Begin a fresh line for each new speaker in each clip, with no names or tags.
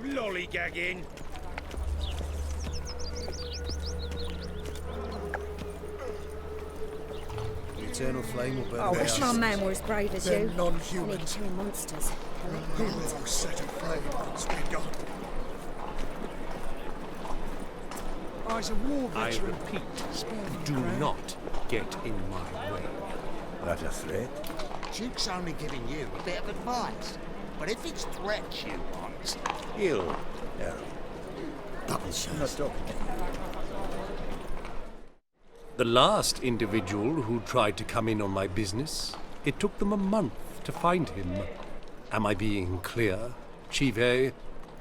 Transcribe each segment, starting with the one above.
lollygagging.
The eternal flame will burn.
I wish my man were as brave as
They're
you.
non-humans.
Only two monsters. Collect goods.
Who set aflame once we're gone? I's a war
I
veteran.
repeat,
Spare me,
do
Grant.
not get in my way.
That a threat?
Duke's only giving you a bit of advice. But if it's threats you want...
He'll. Yeah.
Double
I'm not talking to you.
The last individual who tried to come in on my business, it took them a month to find him. Am I being clear, Chive?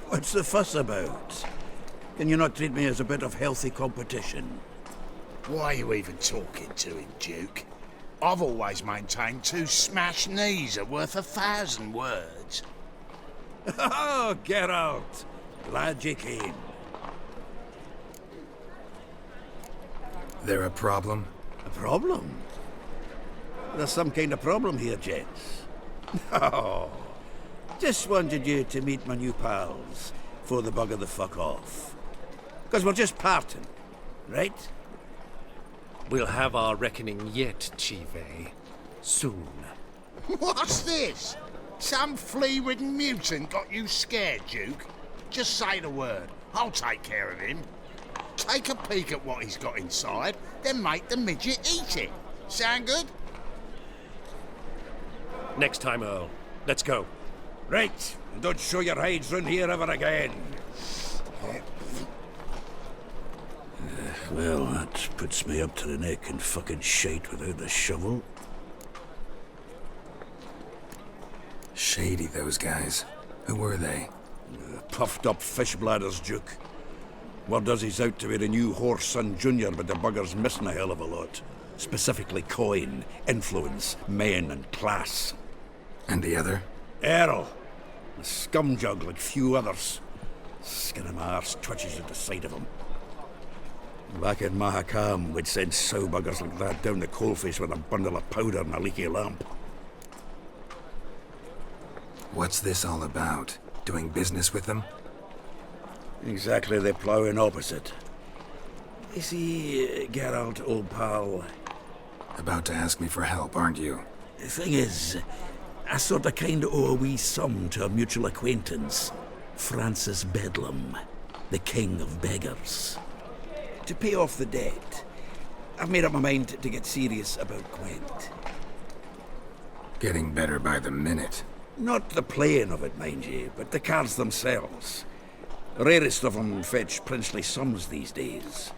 What's the fuss about? Can you not treat me as a bit of healthy competition?
Why are you even talking to him, Duke? I've always maintained 2 smashed knees are worth 1,000 words.
Oh, Geralt! Glad you came.
There a problem?
A problem? There's some kind of problem here, gents. Oh, just wanted you to meet my new pals before the bugger the fuck off. Because we're just parting, right?
We'll have our reckoning yet, Chive. Soon.
What's this? Some flea-ridden mutant got you scared, Duke? Just say the word. I'll take care of him. Take a peek at what he's got inside, then make the midget eat it. Sound good?
Next time, Earl. Let's go.
Right, and don't show your hides round here ever again. Well, that puts me up to the neck in fucking shite without the shovel.
Shady, those guys. Who were they?
Puffed up fish bladders, Duke. Word does he's out to be the new Whoreson Jr., but the bugger's missing a hell of a lot. Specifically coin, influence, men, and class.
And the other?
Earl. A scumjug like few others. Skin of my arse twitches at the sight of him. Back in Mahakam, we'd send sow buggers like that down the coalface with a bundle of powder and a leaky lamp.
What's this all about? Doing business with them?
Exactly the ploughing opposite. You see, Geralt, old pal,
About to ask me for help, aren't you?
the thing is, I sort of kind of owe a wee sum to a mutual acquaintance, Francis Bedlam, the king of beggars. To pay off the debt, I've made up my mind to get serious about Gwent.
Getting better by the minute.
Not the playing of it, mind you, but the cards themselves. The rarest of them fetch princely sums these days.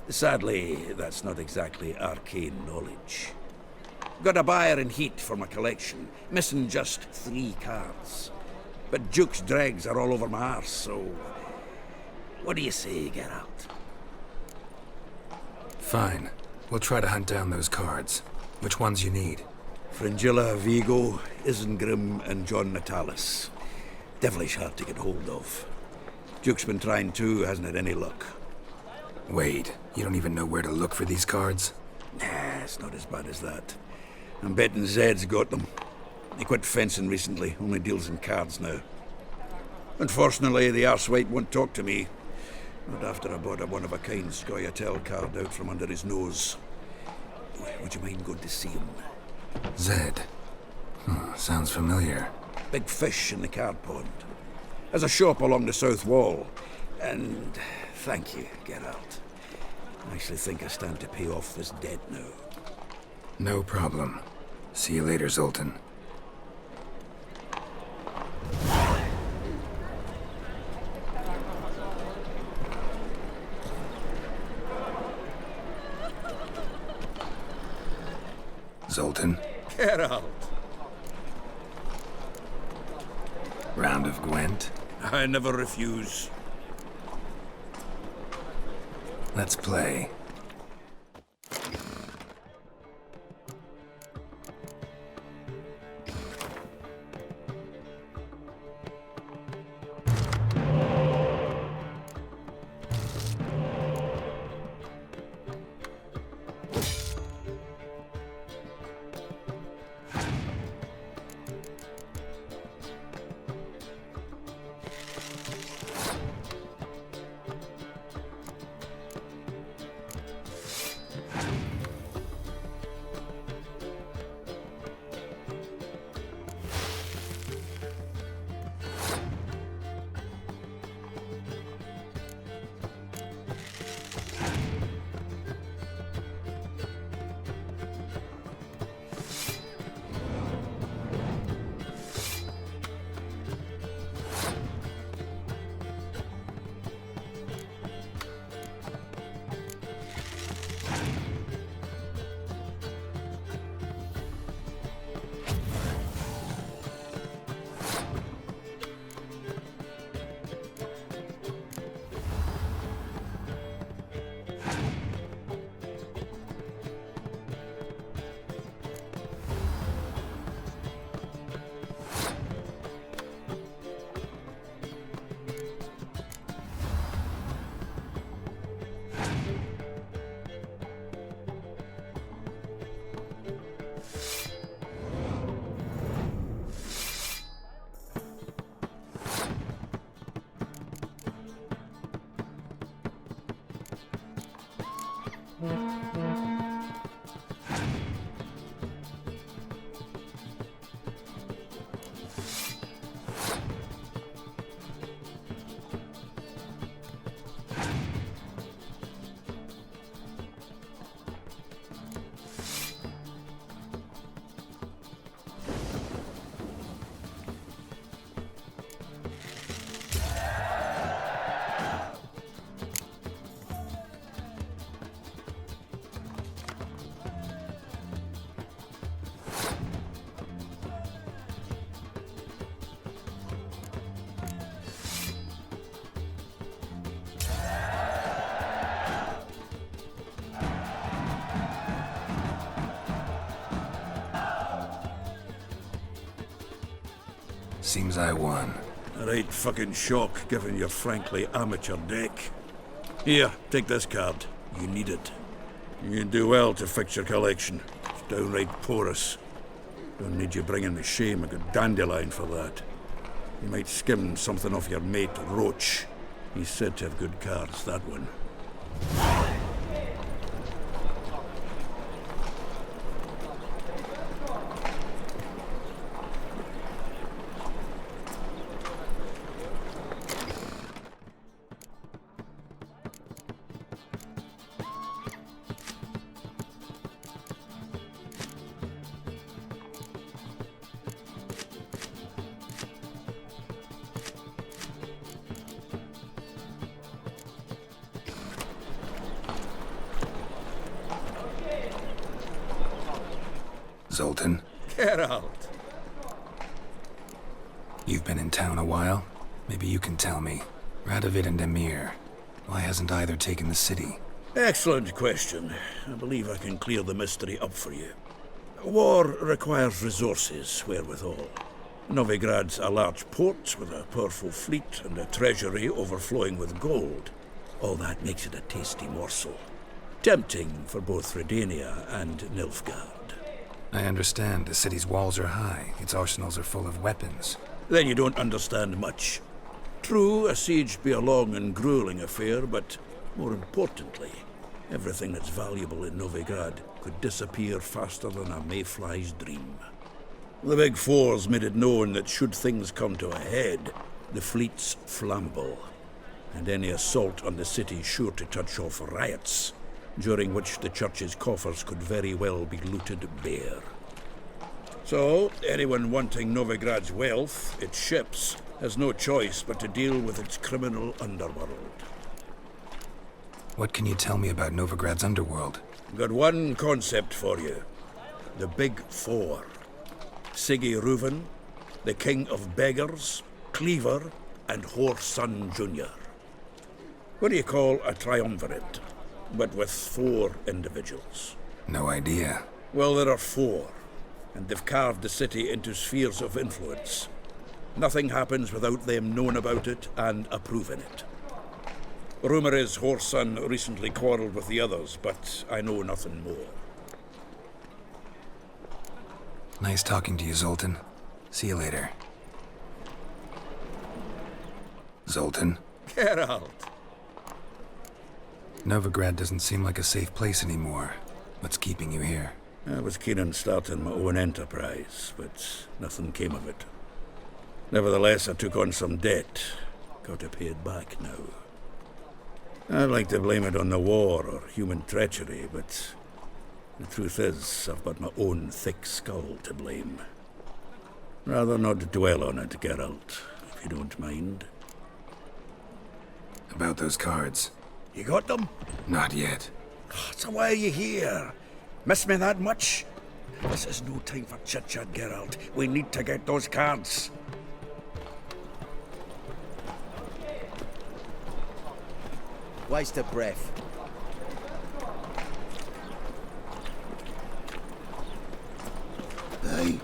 Sadly, that's not exactly arcane knowledge. Got a buyer in heat for my collection, missing just 3 cards. But Duke's dregs are all over my arse, so... What do you say, Geralt?
Fine. We'll try to hunt down those cards. Which ones you need?
Fringilla, Vigo, Isengrim, and John Natalis. Devilish hard to get hold of. Duke's been trying too, hasn't had any luck.
Wait, you don't even know where to look for these cards?
Nah, it's not as bad as that. I'm betting Zed's got them. He quit fencing recently, only deals in cards now. Unfortunately, the arsewite won't talk to me. Not after I bought a one-of-a-kind Scoia'tael card out from under his nose. Would you mind going to see him?
Zed. Sounds familiar.
Big fish in the card pond. Has a shop along the south wall. And thank you, Geralt. I actually think I stand to pay off this debt now.
No problem. See you later, Zoltan. Zoltan,
Geralt!
round of Gwent.
I never refuse.
Let's play. Seems I won.
A right fucking shock, given your frankly amateur deck. Here, take this card. You need it. You do well to fix your collection. It's downright porous. Don't need you bringing me shame. A good dandelion for that. You might skim something off your mate, Roach. He's said to have good cards, that one.
Zoltan,
Geralt!
you've been in town a while. Maybe you can tell me. Radovid and Emir, why hasn't either taken the city?
Excellent question. I believe I can clear the mystery up for you. War requires resources wherewithal. Novigrad's a large port with a powerful fleet and a treasury overflowing with gold. All that makes it a tasty morsel. Tempting for both Redania and Nilfgaard.
I understand the city's walls are high, its arsenals are full of weapons.
Then you don't understand much. True, a siege be a long and grueling affair, but more importantly, everything that's valuable in Novigrad could disappear faster than a mayfly's dream. The Big Four's made it known that should things come to a head, the fleet's flammable, and any assault on the city sure to touch off riots, during which the church's coffers could very well be looted bare. So, anyone wanting Novigrad's wealth, its ships, has no choice but to deal with its criminal underworld.
What can you tell me about Novigrad's underworld?
Got one concept for you. The Big Four. Siggy Reuven, the King of Beggars, Cleaver, and Whoreson Jr. What do you call a triumvirate, but with 4 individuals?
No idea.
Well, there are 4, and they've carved the city into spheres of influence. Nothing happens without them knowing about it and approving it. Rumor is Whoreson recently quarreled with the others, but I know nothing more.
Nice talking to you, Zoltan. See you later. Zoltan,
Geralt!
Novigrad doesn't seem like a safe place anymore. What's keeping you here?
I was keen on starting my own enterprise, but nothing came of it. Nevertheless, I took on some debt. Got to pay it back now. I'd like to blame it on the war or human treachery, but the truth is, I've got my own thick skull to blame. Rather not dwell on it, Geralt, if you don't mind.
About those cards.
You got them?
Not yet.
So why are you here? Miss me that much? This is no time for chit-chat, Geralt. We need to get those cards.
Waste of breath.
Hey.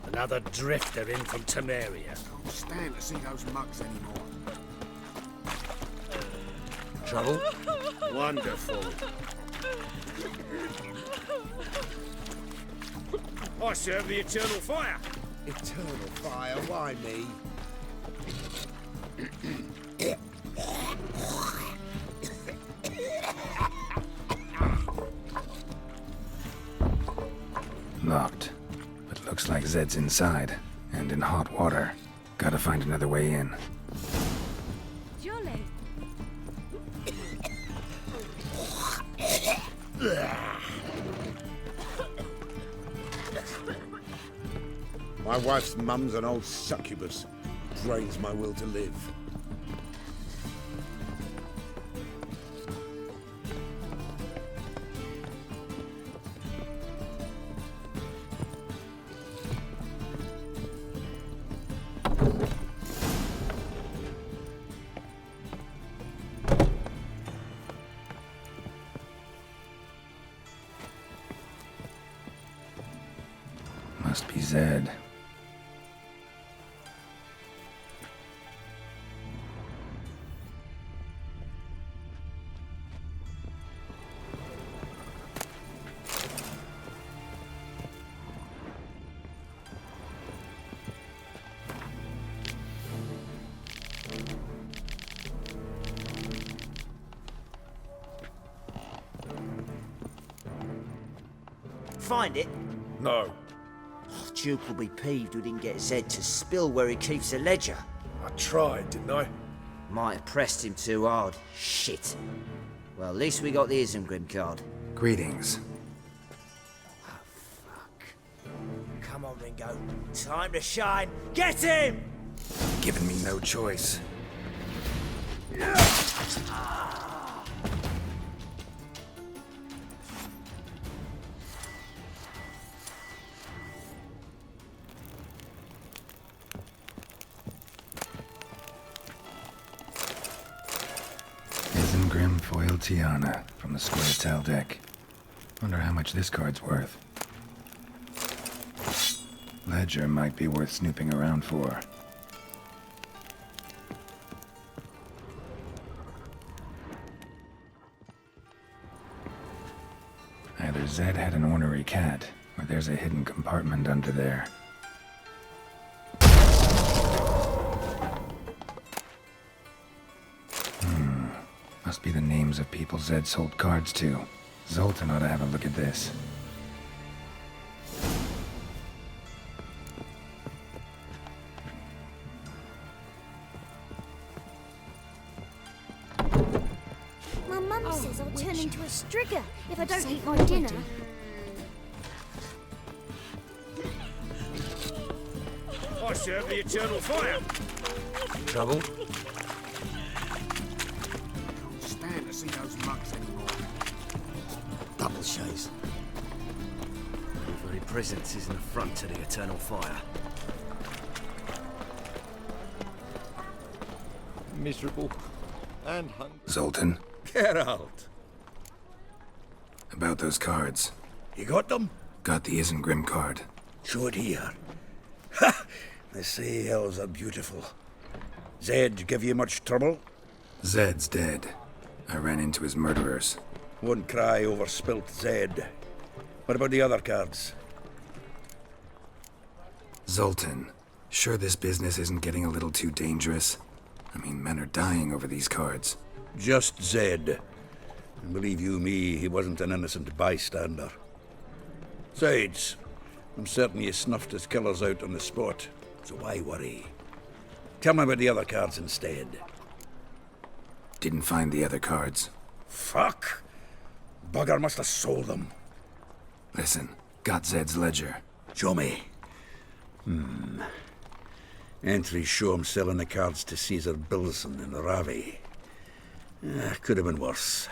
Another drifter in from Temeria.
Can't stand to see those mugs anymore.
Trouble?
Wonderful. I serve the Eternal Fire.
Eternal fire, why me?
Locked. But looks like Zed's inside, and in hot water. Gotta find another way in.
Jolly.
My wife's mum's an old succubus. Drains my will to live.
Must be Zed.
Find it?
No.
Oh, Duke will be peeved we didn't get Zed to spill where he keeps the ledger.
I tried, didn't I?
Might have pressed him too hard. Shit. Well, at least we got the Isengrim card.
Greetings.
Come on, Ringo. Time to shine. Get him!
Given me no choice. Isengrim Foil Tiana from the Square Tile deck. Wonder how much this card's worth. Ledger might be worth snooping around for. Either Zed had an ornery cat, or there's a hidden compartment under there. Must be the names of people Zed sold cards to. Zoltan ought to have a look at this.
My mum says I'll turn into a strigger if I don't eat my dinner.
I serve the eternal fire.
Trouble?
Can't stand to see those mugs anymore.
Double shows. Your very presence is an affront to the eternal fire.
Miserable and hungry.
Zoltan,
Geralt,
about those cards.
you got them?
Got the Isengrim card.
Show it here. Ha! They say elves are beautiful. Zed give you much trouble?
Zed's dead. I ran into his murderers.
Won't cry over spilt Zed. What about the other cards?
Zoltan, sure this business isn't getting a little too dangerous? I mean, men are dying over these cards.
Just Zed. And believe you me, he wasn't an innocent bystander. Besides, I'm certain you snuffed his killers out on the spot, so why worry? Tell me about the other cards instead.
Didn't find the other cards.
Fuck! Bugger must have sold them.
Listen, got Zed's ledger.
Show me. Entries show him selling the cards to Caesar Bilson in Ravi. Could have been worse.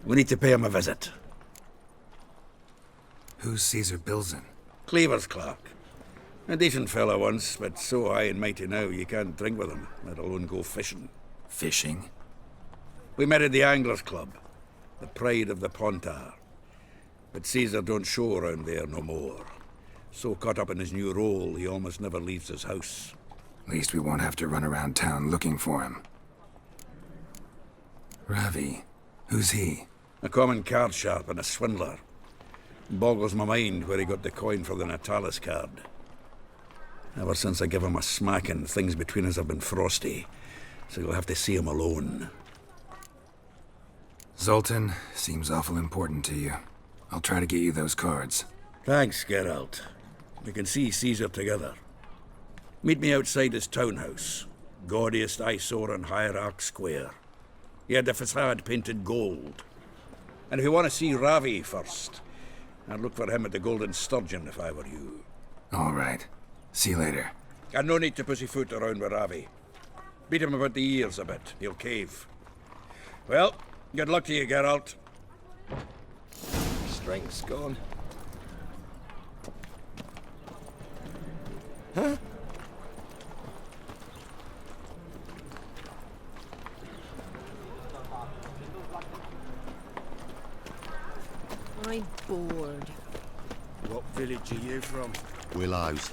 We need to pay him a visit.
Who's Caesar Bilson?
Cleaver's clerk. A decent fellow once, but so high and mighty now you can't drink with him, let alone go fishing.
Fishing?
We met at the Anglers Club, the pride of the Pontar. But Caesar don't show around there no more. So caught up in his new role, he almost never leaves his house.
Least we won't have to run around town looking for him. Ravi, who's he?
A common card sharp and a swindler. Boggles my mind where he got the coin for the Natalis card. Ever since I gave him a smacking, things between us have been frosty. So you'll have to see him alone.
Zoltan seems awful important to you. I'll try to get you those cards.
Thanks, Geralt. We can see Caesar together. Meet me outside his townhouse. Gaudiest eyesore on Hierarch Square. He had the facade painted gold. And if you want to see Ravi first, I'd look for him at the Golden Sturgeon if I were you.
All right. See you later.
And no need to pussyfoot around with Ravi. Beat him about the ears a bit. He'll cave. Well, good luck to you, Geralt.
Strength's gone.
I'm bored.
What village are you from?
Willows.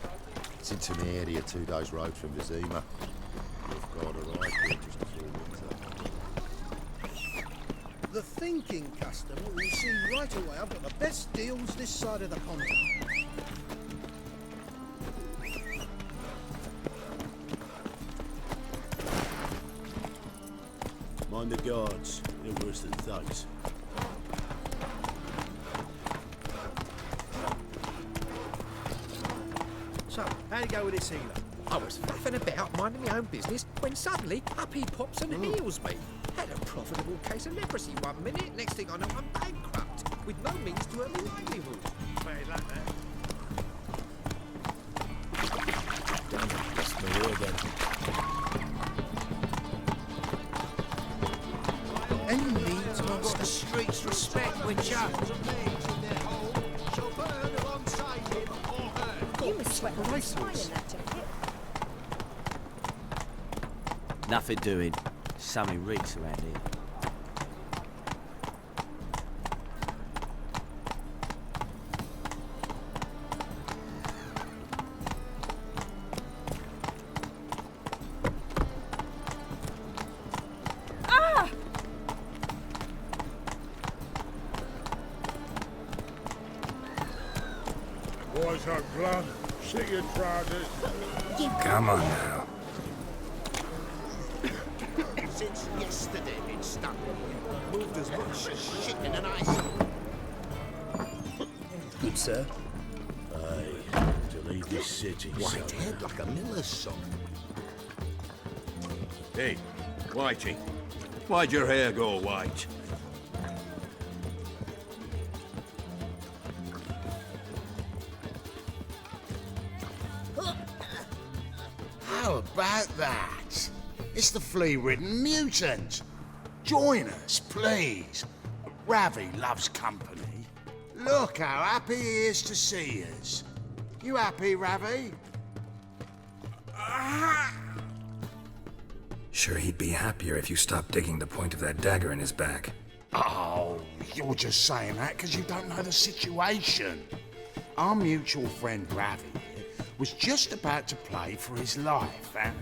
It's into the area 2 days' road from Vizima. We've got arrived here just before winter.
The thinking customer will see right away I've got the best deals this side of the pond.
Mind the guards. They're worse than thugs.
So, how'd it go with this healer?
I was faffing about, minding my own business, when suddenly up he pops and heals me. Had a profitable case of leprosy 1 minute, next thing I know I'm bankrupt, with no means to earn a livelihood.
Made like that.
Damn it, that's Maria again.
Any needs amongst the streets respect with you.
You must sweat the racehorse.
Nothing doing. Something reeks around here.
Boys are blood. See your trousers.
Come on now.
Since yesterday been stuck in here. Moved as much as shit in an ice.
Good, sir. Aye, to leave this city.
White head like a miller's son.
Hey, Whitey. Why'd your hair go white?
How about that? It's the flea-ridden mutant. Join us, please. Ravi loves company. Look how happy he is to see us. You happy, Ravi?
Sure, he'd be happier if you stopped digging the point of that dagger in his back.
Oh, you're just saying that because you don't know the situation. Our mutual friend Ravi here was just about to play for his life, and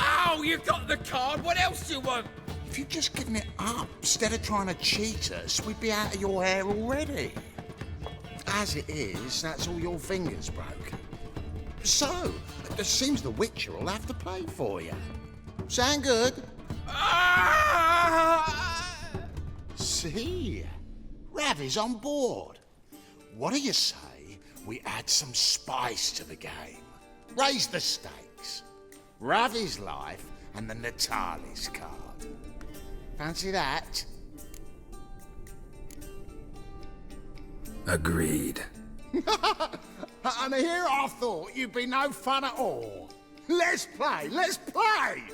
Oh, you've got the card. What else do you want?
if you'd just given it up instead of trying to cheat us, we'd be out of your hair already. As it is, that's all your fingers broke. So, it seems the Witcher will have to play for you. Sound good? See? Ravi's on board. What do you say we add some spice to the game? Raise the stakes. Ravi's life and the Natalis card. Fancy that?
Agreed.
And here I thought you'd be no fun at all. Let's play, let's play!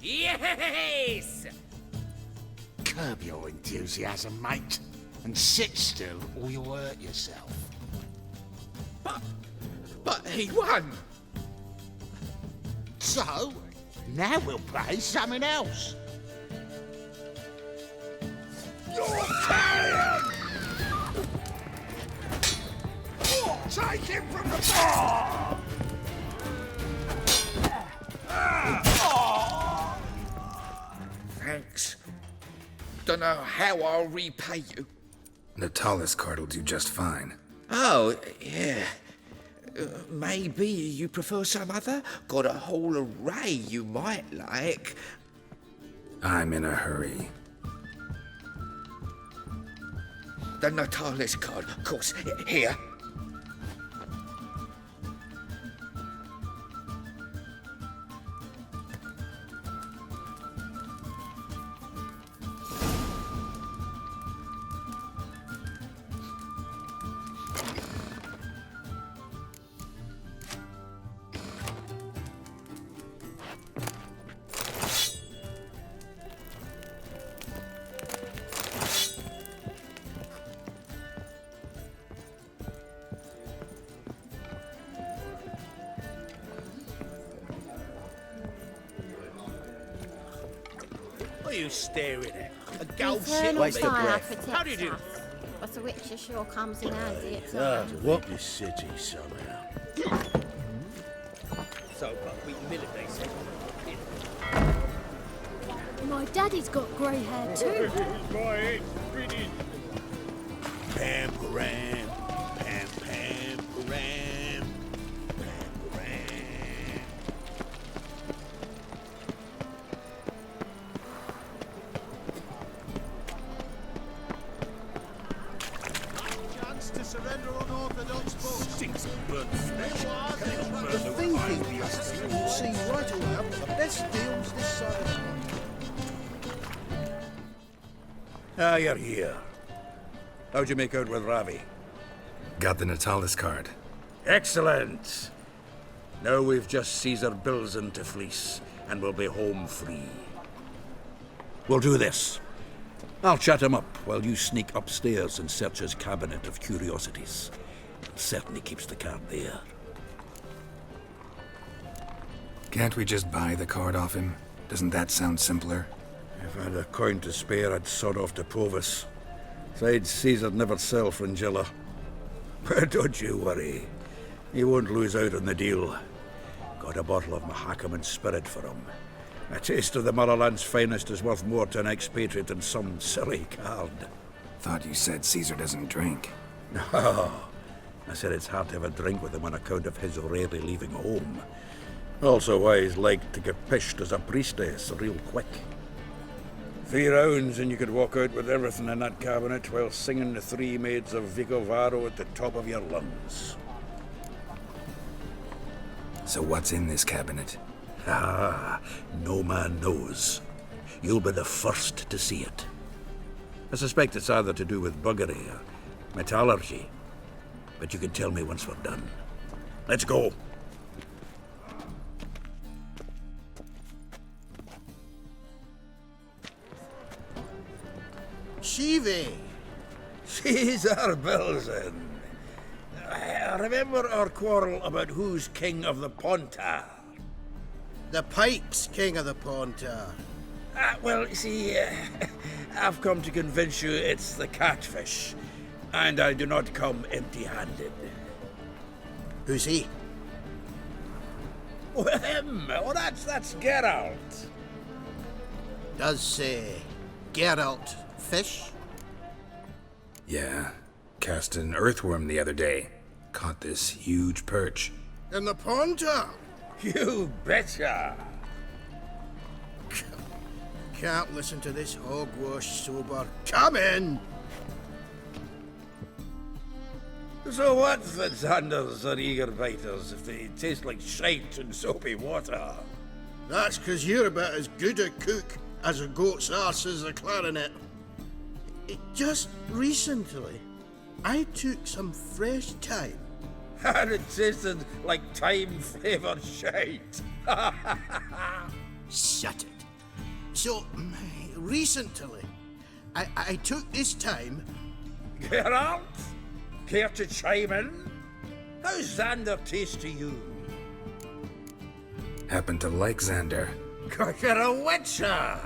Yes!
Curb your enthusiasm, mate, and sit still or you'll hurt yourself.
But he won!
So, now we'll play something else. You're Italian! Take him from the bar!
Thanks. Don't know how I'll repay you.
Natalis card will do just fine.
Oh, yeah. Maybe you prefer some other? Got a whole array you might like.
I'm in a hurry.
The Natalis card, of course. Here.
What are you staring at? A gold ship?
Eternal
Waste of
fire
breath.
protects
How do you do?
us, but the witcher sure comes in handy at
Ah,
times.
to walk this city somehow. So, we military say.
My daddy's got grey hair too.
Pam, param, pam, pam, param, pam, param.
Chance to surrender unorthodox books.
Stinks of blood flesh.
The thinking customer will see right away I've got the best deals this side of the pond.
Ah, you're here. How'd you make out with Ravi?
Got the Natalis card.
Excellent! Now we've just Caesar Bilzen to fleece, and we'll be home free. We'll do this. I'll chat him up while you sneak upstairs and search his cabinet of curiosities. It certainly keeps the card there.
Can't we just buy the card off him? Doesn't that sound simpler?
If I had a coin to spare, I'd sod off to Provis. Besides, Caesar'd never sell Fringilla. But don't you worry. He won't lose out on the deal. Got a bottle of Mahakaman spirit for him. A taste of the motherland's finest is worth more to an expatriate than some silly card.
Thought you said Caesar doesn't drink.
No. I said it's hard to have a drink with him on account of his rarely leaving home. Also why he's like to get pished as a priestess real quick. 3 rounds and you could walk out with everything in that cabinet while singing the 3 maids of Vicovaro at the top of your lungs.
So what's in this cabinet?
Ah, no man knows. You'll be the first to see it. I suspect it's either to do with buggery or metallurgy. But you can tell me once we're done. Let's go.
Shivi!
Caesar Bilzen. Remember our quarrel about who's king of the Pontar?
The Pike's king of the Pontar.
Well, you see, I've come to convince you it's the catfish. And I do not come empty-handed.
Who's he?
Well, him. Oh, that's Geralt.
Does Geralt fish?
Yeah. Cast an earthworm the other day. Caught this huge perch.
In the Pontar?
You betcha.
Can't listen to this hogwash sober. Come in!
So what's the Xanders or eager biters if they taste like shite and soapy water?
That's 'cause you're about as good a cook as a goat's arse is a clarinet. Just recently, I took some fresh thyme.
And it tasted like thyme-flavoured shite.
Shut it. So, recently, I took this time.
Geralt? Care to chime in? How's Xander taste to you?
Happen to like Xander.
'Cause you're a witcher!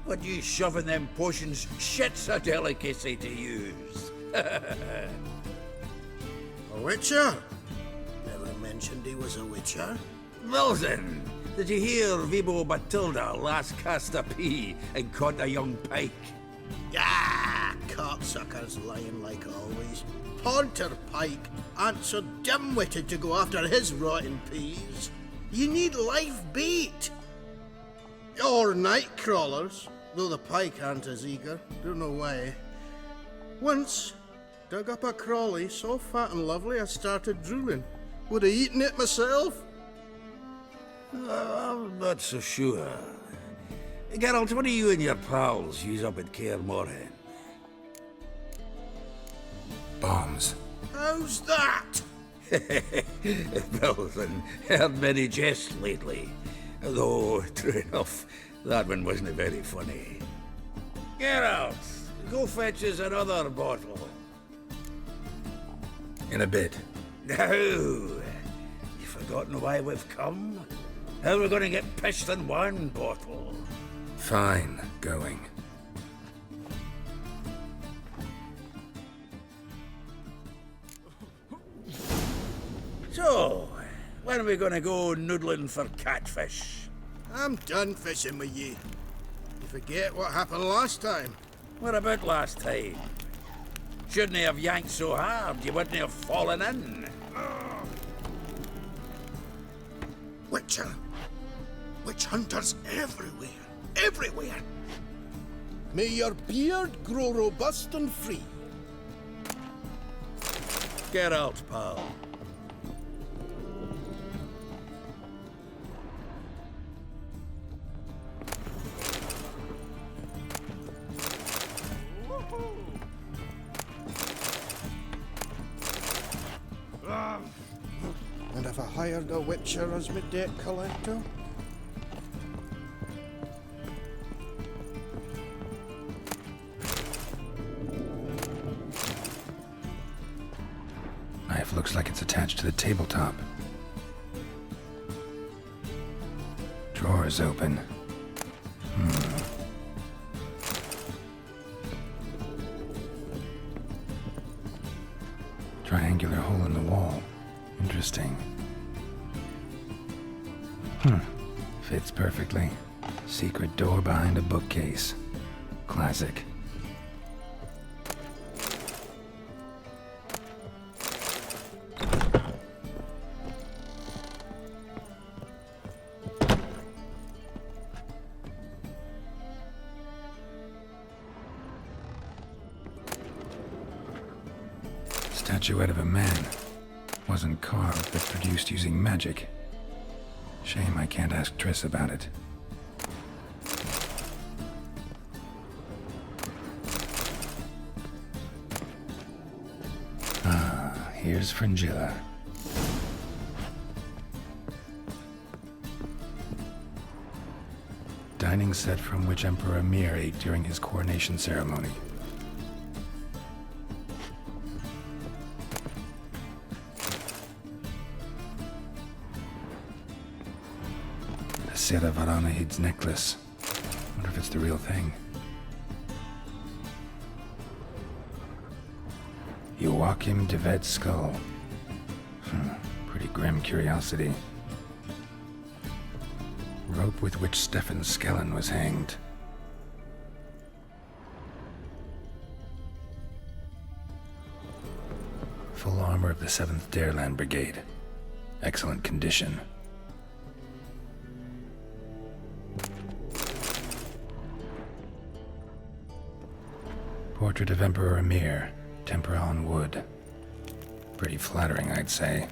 What you shoving them potions, shit's a delicacy to use.
A witcher? Never mentioned he was a witcher.
Well then, did you hear Vibo Batilda last cast a pea and caught a young pike?
Ah, cocksuckers lying like always. Haunter Pike aren't so dim-witted to go after his rotten peas. You need live bait. Or night crawlers, though the pike aren't as eager. Don't know why. Once, dug up a crawly so fat and lovely I started drooling. Would have eaten it myself.
I'm not so sure. Geralt, what do you and your pals use up at Kaer Morhen?
Bombs.
How's that?
Well, then, heard many jests lately. Though, true enough, that one wasn't very funny. Geralt, go fetch us another bottle.
In a bit.
Now, you forgotten why we've come? How are we going to get pissed in one bottle?
Fine, going.
So, when are we going to go noodling for catfish?
I'm done fishing with you. You forget what happened last time.
What about last time? Shouldn't he have yanked so hard you wouldn't have fallen in?
Witcher. Witch hunters everywhere. Everywhere. May your beard grow robust and free.
Get out, pal.
And if I hired a witcher as my debt collector?
Knife looks like it's attached to the tabletop. Drawer is open. Triangular hole in the wall. Interesting. Fits perfectly. Secret door behind a bookcase. Classic. Statuette of a man. Wasn't carved, but produced using magic. Shame I can't ask Triss about it. Ah, here's Fringilla. Dining set from which Emperor Emir ate during his coronation ceremony. Sarah Varanahid's necklace. Wonder if it's the real thing. Joachim de Ved's skull. Pretty grim curiosity. Rope with which Stefan Skellen was hanged. Full armor of the 7th Dareland Brigade. Excellent condition. Portrait of Emperor Emir, tempera on wood. Pretty flattering, I'd say.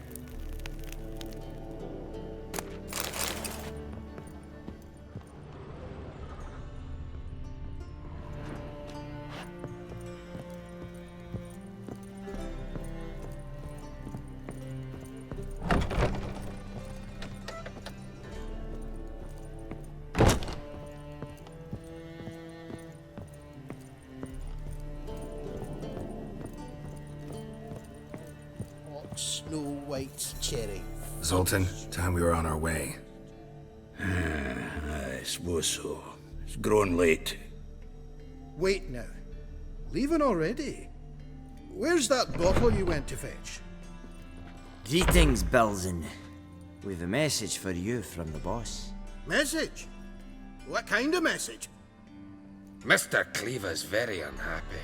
no whites, cherry.
Zoltan, time we were on our way.
I suppose so. It's growing late.
Wait now. Leaving already? Where's that bottle you went to fetch?
Greetings, Belzen. We've a message for you from the boss.
Message? What kind of message?
Mr. Cleaver's very unhappy.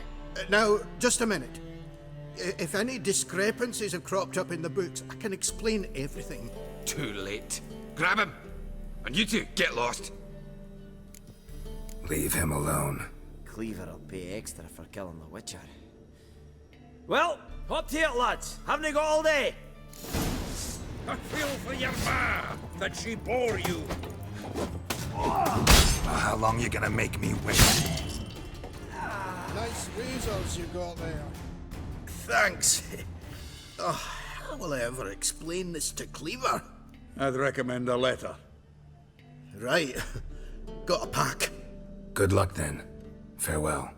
Now, just a minute. If any discrepancies have cropped up in the books, I can explain everything.
Too late. Grab him! And you two, get lost.
Leave him alone.
Cleaver will pay extra for killing the Witcher. Well, hop to it, lads. Haven't you got all day?
I feel for your ma, that she bore you.
How long you gonna make me wait?
Nice razors you got there. Thanks. How will I ever explain this to Cleaver?
I'd recommend a letter.
Right. Got a pack.
Good luck then. Farewell.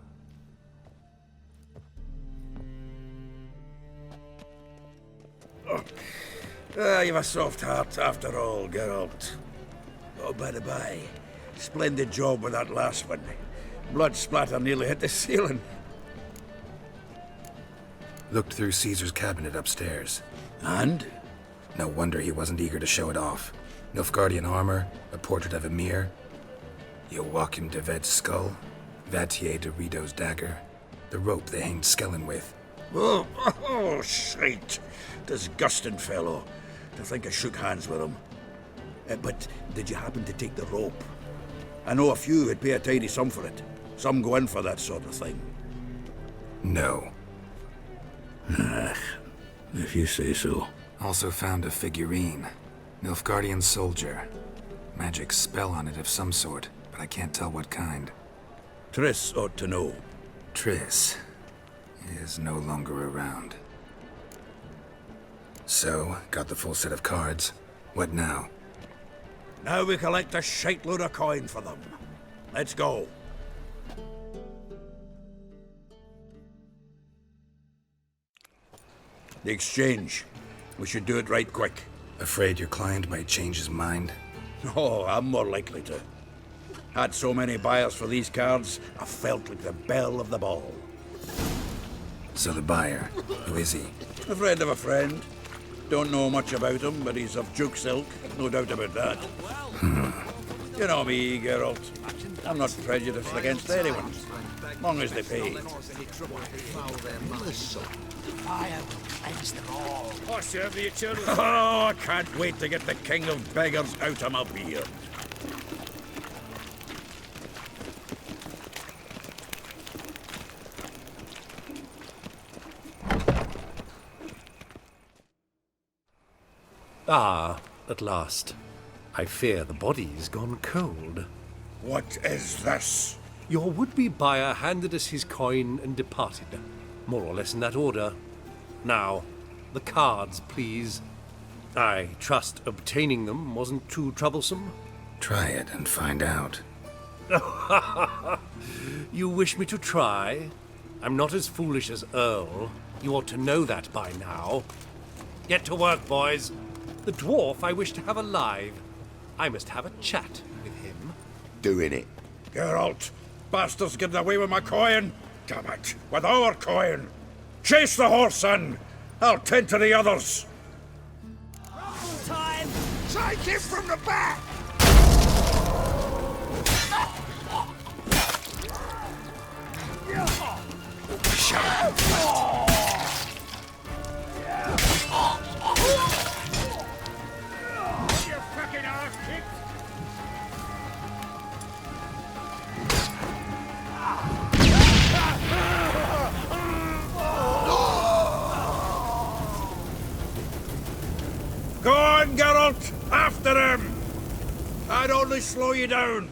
You've a soft heart after all, Geralt. Oh, by the by, splendid job with that last one. Blood splatter nearly hit the ceiling.
Looked through Caesar's cabinet upstairs.
And?
No wonder he wasn't eager to show it off. Nilfgaardian armor, a portrait of Emir, Joachim de Ved's skull, Vatier de Rideau's dagger, the rope they hanged Skellen with.
Oh, shite. Disgusting fellow. To think I shook hands with him. But did you happen to take the rope? I know a few would pay a tidy sum for it. Some go in for that sort of thing.
No.
If you say so.
Also found a figurine. Nilfgaardian soldier. Magic spell on it of some sort, but I can't tell what kind.
Triss ought to know.
Triss is no longer around. So, got the full set of cards. What now?
Now we collect a shite-load of coin for them. Let's go. The exchange. We should do it right quick.
Afraid your client might change his mind?
Oh, I'm more likely to. Had so many buyers for these cards, I felt like the belle of the ball.
So the buyer, who is he?
A friend of a friend. Don't know much about him, but he's of Duke's ilk, no doubt about that. You know me, Geralt. I'm not prejudiced against anyone, as long as they pay. Oh, I can't wait to get the king of beggars out of my beard.
Ah, at last. I fear the body's gone cold.
What is this?
Your would-be buyer handed us his coin and departed. More or less in that order. Now, the cards, please. I trust obtaining them wasn't too troublesome?
Try it and find out.
You wish me to try? I'm not as foolish as Earl. You ought to know that by now. Get to work, boys. The dwarf I wish to have alive. I must have a chat with him.
Doing it.
Geralt, bastards getting away with my coin. Damn it, with our coin. Chase the horse, son. I'll tend to the others.
Time!
Take him from the back!
Shut up!
You fucking arse kick! Go on, Geralt! After him! I'd only slow you down.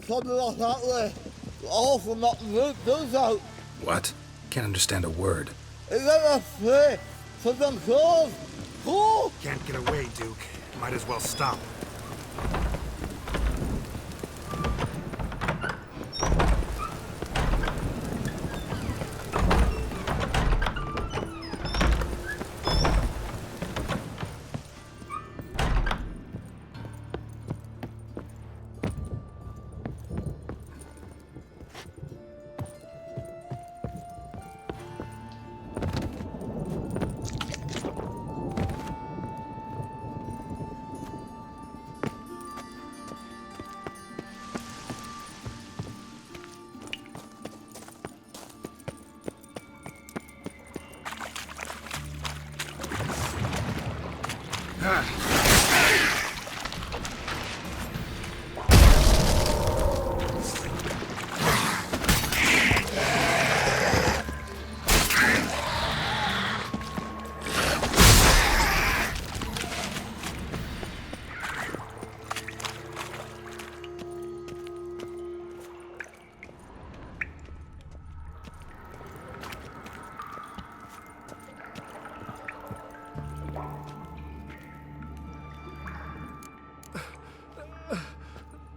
Something like that way. All from that root goes out.
What? Can't understand a word.
Is that a play for them clothes? pull?
Can't get away, Duke. Might as well stop.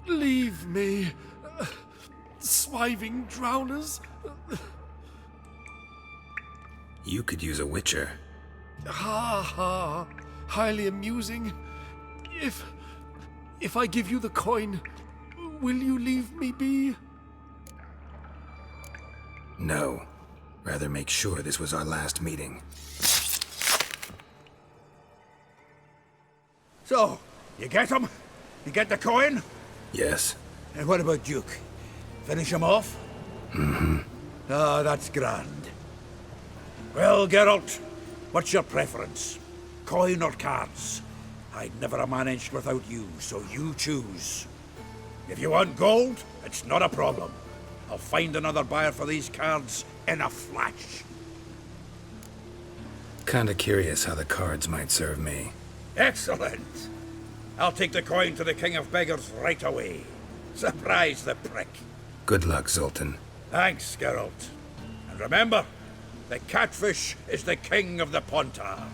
Leave me, swiving drowners.
You could use a witcher.
Ha ha, highly amusing. If I give you the coin, will you leave me be?
No. Rather make sure this was our last meeting.
So, you get him? You get the coin?
Yes.
And what about Duke? Finish him off?
Mm-hmm.
Ah, that's grand. Well, Geralt, what's your preference? Coin or cards? I'd never have managed without you, so you choose. If you want gold, it's not a problem. I'll find another buyer for these cards in a flash.
Kinda curious how the cards might serve me.
Excellent. I'll take the coin to the King of Beggars right away. Surprise the prick.
Good luck, Zoltan.
Thanks, Geralt. And remember, the catfish is the king of the Pontar.